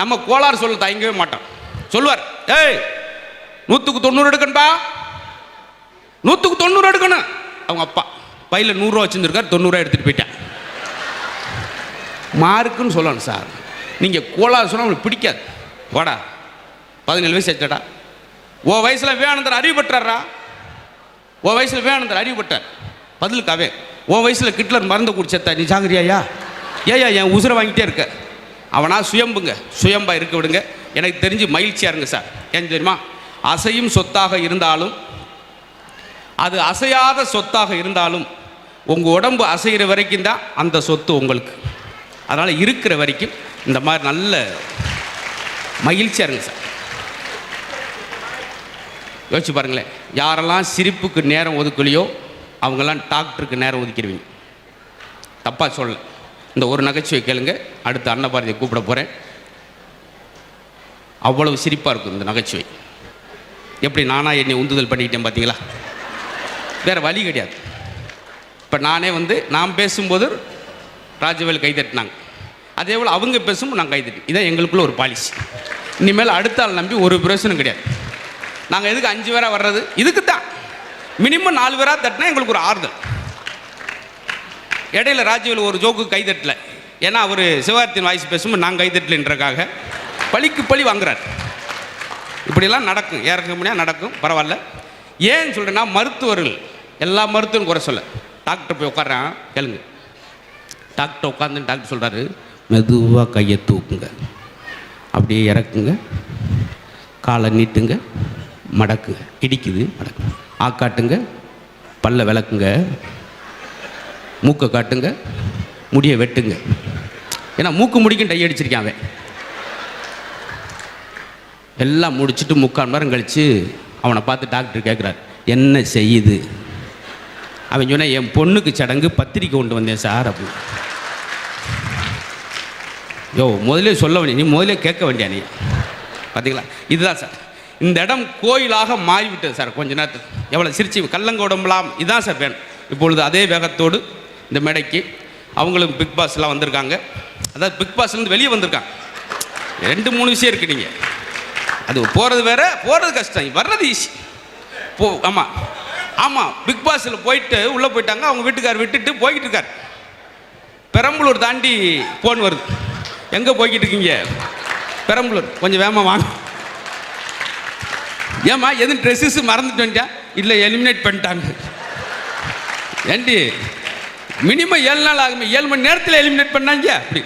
நம்ம கோளாறு சொல்ல தயங்கவே மாட்டோம். சொல்லுவார், ஏய் 100க்கு 90 எடுக்கணும்பா, 100க்கு 90 எடுக்கணும். அவங்க அப்பா பையில 100 ரூபா வச்சுருந்துருக்கார், 90 ரூபா எடுத்துகிட்டு போயிட்டேன். மார்க்குன்னு சொல்லணும் சார். நீங்கள் கோளாறு சொன்னால் உங்களுக்கு பிடிக்காது. வாடா 17 வயசு ஆச்சடா, ஓ வயசில் விவேகானந்தர் அறிவு பெற்றாரா, ஓ வயசில் விவேகானந்தர் அறிவு பெற்றார். பதிலுக்காவே ஓ வயசில் கிட்லர் மருந்து குடிச்சா நீ ஜாகிரியாயா, ஏயா என் உசுரை வாங்கிட்டே இருக்க. அவனா சுயம்புங்க, சுயம்பா இருக்க விடுங்க. எனக்கு தெரிஞ்சு மகிழ்ச்சியாக இருங்க சார். ஏன் தெரியுமா, அசையும் சொத்தாக இருந்தாலும் அது அசையாத சொத்தாக இருந்தாலும் உங்கள் உடம்பு அசைகிற வரைக்கும் தான் அந்த சொத்து உங்களுக்கு. அதனால் இருக்கிற வரைக்கும் இந்த மாதிரி நல்ல மகிழ்ச்சியாக இருங்க சார். யோசிச்சு பாருங்களேன், யாரெல்லாம் சிரிப்புக்கு நேரம் ஒதுக்கலையோ அவங்கெல்லாம் டாக்டருக்கு நேரம் ஒதுக்கிடுவீங்க. தப்பாக சொல்ல, இந்த ஒரு நகைச்சுவை கேளுங்க, அடுத்த அன்னபாரதியை கூப்பிட போகிறேன். அவ்வளவு சிரிப்பாக இருக்கும் இந்த நகைச்சுவை. எப்படி நானாக என்னை உந்துதல் பண்ணிக்கிட்டேன் பார்த்தீங்களா? வேறு வழி கிடையாது. இப்போ நானே நான் பேசும்போது ராஜவேல் கைதட்டினாங்க, அதே போல் அவங்க பேசும்போது நான் கைதட்டி. இதான் எங்களுக்குள்ள ஒரு பாலிசி. இனிமேல் அடுத்த ஆள் நம்பி ஒரு பிரயோசனம் கிடையாது. நாங்கள் எதுக்கு 5 பேராக வர்றது? இதுக்கு தான். மினிமம் 4 பேராக தட்டினா எங்களுக்கு ஒரு ஆறுதல். இடையில ராஜவேல் ஒரு ஜோக்கு கைதட்டல, ஏன்னா அவர் சிவகார்த்தியின் வாய்ஸ் பேசும்போது நான் கைதட்டலன்றக்காக பழிக்கு பழி வாங்குறார். இப்படிலாம் நடக்கும், ஏறக்க முடியாது நடக்கும், பரவாயில்ல. ஏன்னு சொல்கிறேன்னா, மருத்துவர்கள் எல்லா மருத்துவரும் குறை சொல்ல. டாக்டர் போய் உட்காரான், கேளுங்க. டாக்டர் உட்காந்து டாக்டர் சொல்கிறாரு, மெதுவாக கையை தூக்குங்க, அப்படியே இறக்குங்க, காலை நீட்டுங்க, மடக்குங்க, இடிக்குது மடக்கு, ஆக்காட்டுங்க, பல்ல விளக்குங்க, மூக்கை காட்டுங்க, முடியை வெட்டுங்க. ஏன்னா மூக்கு முடிக்கும் டை அடிச்சிருக்கான் அவன். எல்லாம் முடிச்சுட்டு 3/4 மணி நேரம் கழித்து அவனை பார்த்து டாக்டர் கேட்குறாரு, என்ன செய்யுது? அவன் சொன்ன, என் பொண்ணுக்கு சடங்கு பத்திரிக்கை கொண்டு வந்தேன் சார் அப்படி. யோ முதலே சொல்ல வேண்டிய, நீ முதலே கேட்க வேண்டிய நீ. பார்த்தீங்களா, இதுதான் சார். இந்த இடம் கோயிலாக மாறிவிட்டது சார். கொஞ்ச நேரத்துக்கு எவ்வளோ சிரிச்சு கல்லங்கோடம்பலாம், இதுதான் சார் வேணும். இப்பொழுது அதே வேகத்தோடு இந்த மேடைக்கு அவங்களும் பிக் பாஸ்லாம் வந்திருக்காங்க. அதாவது பிக் பாஸ்லேருந்து வெளியே வந்திருக்காங்க. 2-3 விஷயம் இருக்குது. நீங்கள் அது போகிறது வேற, போகிறது கஷ்டம், வர்றது ஈஸி. ஆமாம் ஆமாம், பிக் பாஸில் போயிட்டு உள்ளே போயிட்டாங்க. அவங்க வீட்டுக்கார் விட்டுட்டு போய்கிட்டு இருக்கார். பெரம்பலூர் தாண்டி போன் வருது, எங்கே போய்கிட்டு இருக்கீங்க? பெரம்பலூர், கொஞ்சம் வேகமாக வாங்க. ஏம்மா எதுவும் ட்ரெஸ்ஸஸ் மறந்துட்டு வந்துட்டா? இல்லை, எலிமினேட் பண்ணிட்டாங்க. ஏண்டி மினிமம் 7 நாள் ஆகுமே, 7 மணி நேரத்தில் எலிமினேட் பண்ணாங்க அப்படி.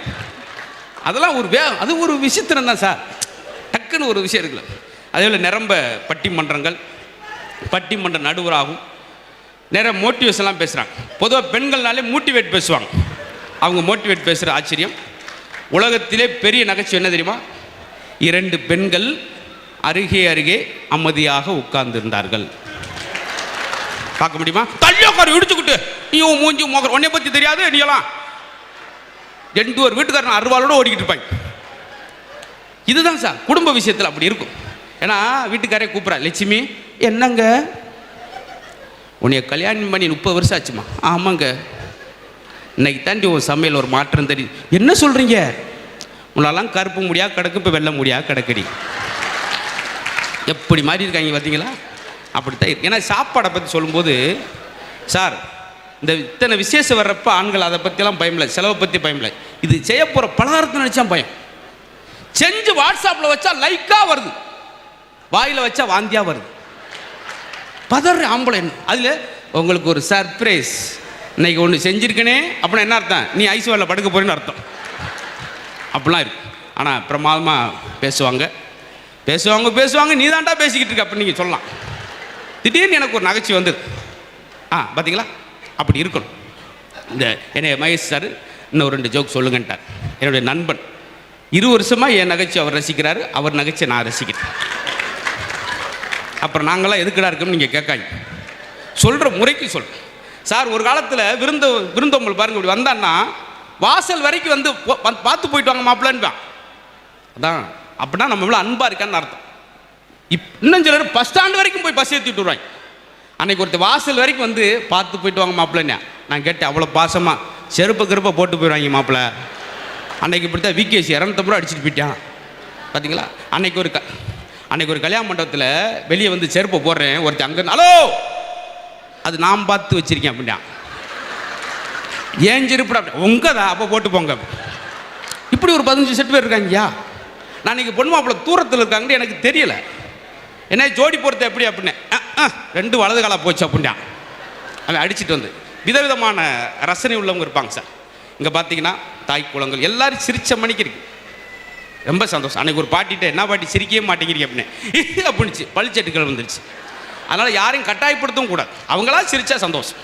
அதெல்லாம் ஒரு அது ஒரு விசித்திரம் தான் சார். டக்குன்னு ஒரு விஷயம் இருக்குல்ல. அதே போல் நிரம்ப பட்டிமன்றங்கள், பட்டிமன்ற நடுவராகும், நிறைய மோட்டிவேஷன்லாம் பேசுகிறாங்க. பொதுவாக பெண்கள்னாலே மோட்டிவேட் பேசுவாங்க. அவங்க மோட்டிவேட் பேசுகிற ஆச்சரியம். உலகத்திலே பெரிய நகைச்சுவை என்ன தெரியுமா? 2 பெண்கள் அருகே அருகே அமைதியாக உட்கார்ந்திருந்தார்கள். பார்க்க முடியுமா? தள்ளி உட்காரு, இடிச்சுக்கிட்டு நீ மூஞ்சி மோக்கர், உன்னை பற்றி தெரியாது நீ எல்லாம். 2 ஒரு வீட்டுக்காரன் அருவாளோடு ஓடிக்கிட்டு இருப்பாங்க. இதுதான் சார் குடும்ப விஷயத்தில் அப்படி இருக்கும். ஏன்னா வீட்டுக்காரே கூப்பிட்றா, லட்சுமி என்னங்க, உன்னைய கல்யாணம் பண்ணி 30 வருஷம் ஆச்சுமா? ஆமாங்க. இன்னைக்கு தாண்டி உன் சமையல் ஒரு மாற்றம் தெரியும். என்ன சொல்கிறீங்க? உன்னெல்லாம் கருப்பு முடியா கிடக்கு, இப்போ வெள்ளை முடியா கிடக்குடி. எப்படி மாறி இருக்காங்க பார்த்தீங்களா? அப்படித்தான் இருக்கு. ஏன்னா சாப்பாடை பற்றி சொல்லும்போது சார், இந்த இத்தனை விசேஷம் வர்றப்ப ஆண்கள் அதை பற்றிலாம் பயமில்லை, செலவை பற்றி பயமில்லை. இது செய்ய போகிற பலகாரத்தை நினச்சா பயம். செஞ்சு வாட்ஸ்அப்பில் வச்சா லைக்காக வருது, வாயில் வச்சா வாந்தியாக வருது. பதற ஆம்பளை. அதில் உங்களுக்கு ஒரு சர்ப்ரைஸ், இன்னைக்கு ஒன்று செஞ்சுருக்கனே அப்படின்னா என்ன அர்த்தம்? நீ ஐஸ்வரில் படுக்க போறேன்னு அர்த்தம். அப்படிலாம் இருக்கு. ஆனால் பிரமாதமாக பேசுவாங்க பேசுவாங்க பேசுவாங்க நீ தான்டா பேசிக்கிட்டு இருக்க அப்படின்னு நீங்கள் சொல்லலாம். திடீர்னு எனக்கு ஒரு நகைச்சுவை வந்தது. பார்த்தீங்களா, அப்படி இருக்கணும். இந்த என்னை மகேஷ் சார் இன்னும் 2 ஜோக் சொல்லுங்கன்ட்டார். என்னுடைய நண்பன் 20 வருஷமாக என் நகைச்சி அவர் ரசிக்கிறாரு, அவர் நகைச்சியை நான் ரசிக்கிறேன். அப்புறம் நாங்களாம் எதுக்கடா இருக்கோம்னு நீங்கள் கேட்காங்க. சொல்கிற முறைக்கு சொல்கிறேன் சார். ஒரு காலத்தில் விருந்தோம்பல் பாருங்க, இப்படி வந்தான்னா வாசல் வரைக்கும் வந்து பார்த்து போயிட்டு வாங்க மாப்பிள்ளான்னு. அதான் அப்படின்னா நம்ம இவ்வளோ அன்பாக இருக்கான்னு அர்த்தம். இன்னும் சிலர் பஸ் ஸ்டாண்டு வரைக்கும் போய் பஸ் ஏற்றிட்டு விடுவாங்க. அன்னைக்கு ஒருத்தர் வாசல் வரைக்கும் வந்து பார்த்து போயிட்டு வாங்க மாப்பிள்ளைன்னா நான் கேட்டேன், அவ்வளோ பாசமாக செருப்பை கருப்பை போட்டு போயிடுவாங்க மாப்பிள்ளை. அன்னைக்கு இப்படி தான் விகேசி 250 ரூபா அடிச்சுட்டு போயிட்டான். பார்த்தீங்களா? அன்னைக்கு ஒரு கல்யாண மண்டபத்தில் வெளியே வந்து செருப்பை போடுறேன், ஒருத்தர் அங்கே ஹலோ அது நான் பார்த்து வச்சிருக்கேன் அப்படின்னா, ஏன் செருப்புடா அப்படி உங்கதான் அப்போ போட்டு போங்க. இப்படி ஒரு 15 செட் பேர் இருக்காங்கய்யா. நான் இன்னைக்கு பொண்ணு மாப்பிள்ள தூரத்தில் இருக்காங்கன்னு எனக்கு தெரியல. என்ன ஜோடி போகிறது எப்படி அப்படின்னு 2 வலது காலாக போச்சு அப்படின்னா அவன் அடிச்சுட்டு வந்து விதவிதமான ரசனை உள்ளவங்க இருப்பாங்க சார். இங்கே பார்த்தீங்கன்னா தாய் குளங்கள் எல்லாரும் சிரிச்ச மணிக்கு இருக்கு. ரொம்ப சந்தோஷம். அன்றைக்கி ஒரு பாட்டிகிட்ட என்ன பாட்டி சிரிக்கவே மாட்டேங்கிறீங்க அப்படின்னு அப்படின்னுச்சு, பளிச்சட்டுக்கள் வந்துருச்சு. அதனால் யாரையும் கட்டாயப்படுத்தவும் கூடாது, அவங்களா சிரித்தா சந்தோஷம்.